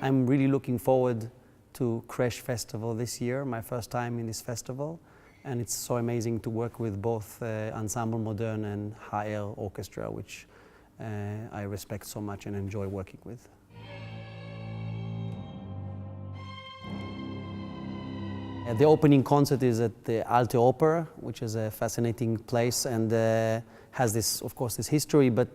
I'm really looking forward to cresc Festival this year, my first time in this festival. And it's so amazing to work with both Ensemble Moderne and hr Orchestra, which I respect so much and enjoy working with. The opening concert is at the Alte Oper, which is a fascinating place and has this, of course, this history, but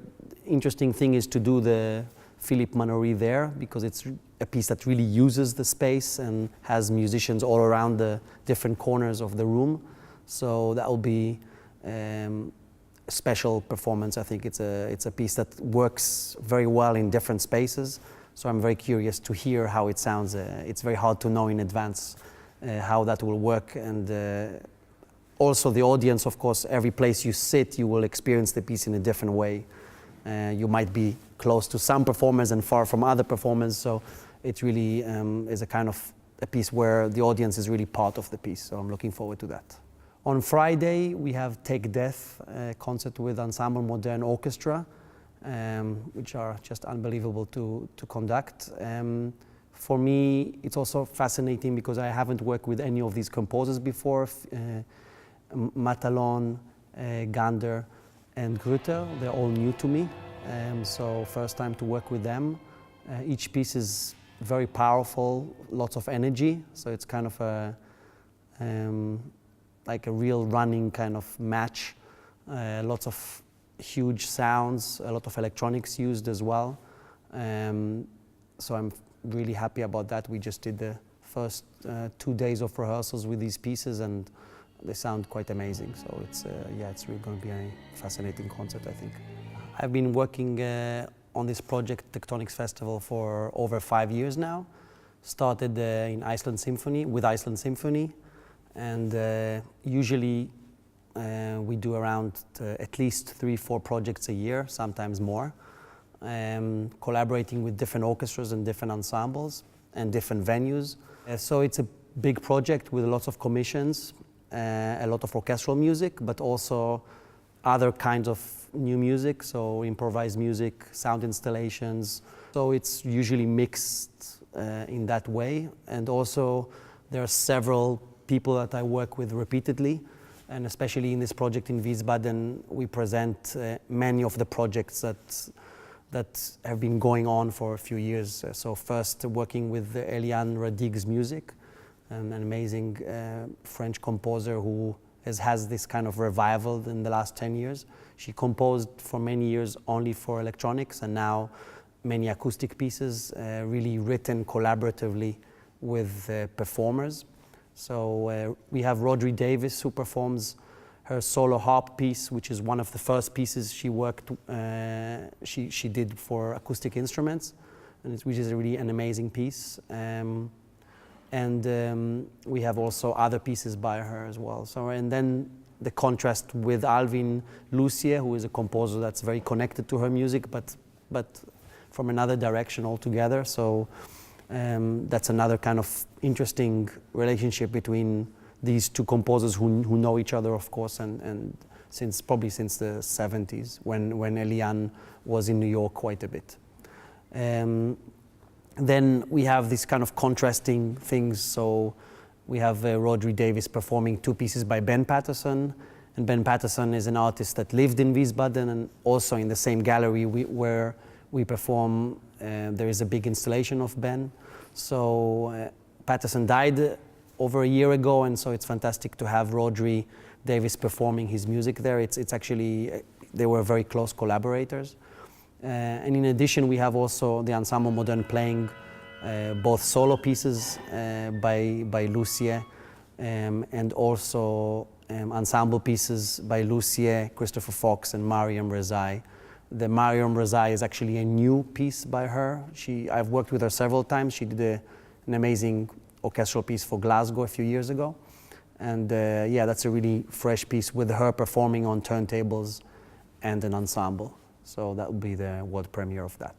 interesting thing is to do the Philippe Manoury there, because it's a piece that really uses the space and has musicians all around the different corners of the room. So that will be a special performance. I think it's a piece that works very well in different spaces. So I'm very curious to hear how it sounds. It's very hard to know in advance how that will work, and also the audience, of course, every place you sit, you will experience the piece in a different way. You might be close to some performers and far from other performers, so it really is a kind of a piece where the audience is really part of the piece, so I'm looking forward to that. On Friday, we have Take Death, a concert with Ensemble Moderne Orchestra, which are just unbelievable to conduct. For me, it's also fascinating because I haven't worked with any of these composers before. Matalon, Gander, and Grütter, they're all new to me. So first time to work with them. Each piece is very powerful, lots of energy. So it's kind of like a real running kind of match. Lots of huge sounds, a lot of electronics used as well. So I'm really happy about that. We just did the first 2 days of rehearsals with these pieces and they sound quite amazing. So it's really going to be a fascinating concert, I think. I've been working on this project, Tectonics Festival, for over 5 years now. Started in Iceland Symphony, with Iceland Symphony, and usually we do around at least 3-4 projects a year, sometimes more. Collaborating with different orchestras and different ensembles and different venues. So it's a big project with lots of commissions, a lot of orchestral music, but also other kinds of new music, so improvised music, sound installations. So it's usually mixed in that way. And also there are several people that I work with repeatedly, and especially in this project in Wiesbaden, we present many of the projects that have been going on for a few years. So first working with Ilan Radig's music, an amazing French composer who has this kind of revival in the last 10 years. She composed for many years only for electronics, and now many acoustic pieces, really written collaboratively with performers. So we have Rodri Davis, who performs her solo harp piece, which is one of the first pieces she worked, she did for acoustic instruments, and which is really an amazing piece. We have also other pieces by her as well. So, and then the contrast with Alvin Lucier, who is a composer that's very connected to her music, but from another direction altogether. So that's another kind of interesting relationship between these two composers who know each other, of course, and probably since the 70s, when Ilan was in New York quite a bit. Then we have these kind of contrasting things. So we have Rodri Davis performing 2 pieces by Ben Patterson, and Ben Patterson is an artist that lived in Wiesbaden, and also in the same gallery where we perform, there is a big installation of Ben. So Patterson died over a year ago, and so it's fantastic to have Rodri Davis performing his music there. It's actually, they were very close collaborators. And in addition, we have also the Ensemble Moderne playing both solo pieces by Lucier and also ensemble pieces by Lucier, Christopher Fox, and Mariam Rezai. The Mariam Rezai is actually a new piece by her. I've worked with her several times. She did an amazing orchestral piece for Glasgow a few years ago. And yeah, that's a really fresh piece with her performing on turntables and an ensemble. So that will be the world premiere of that.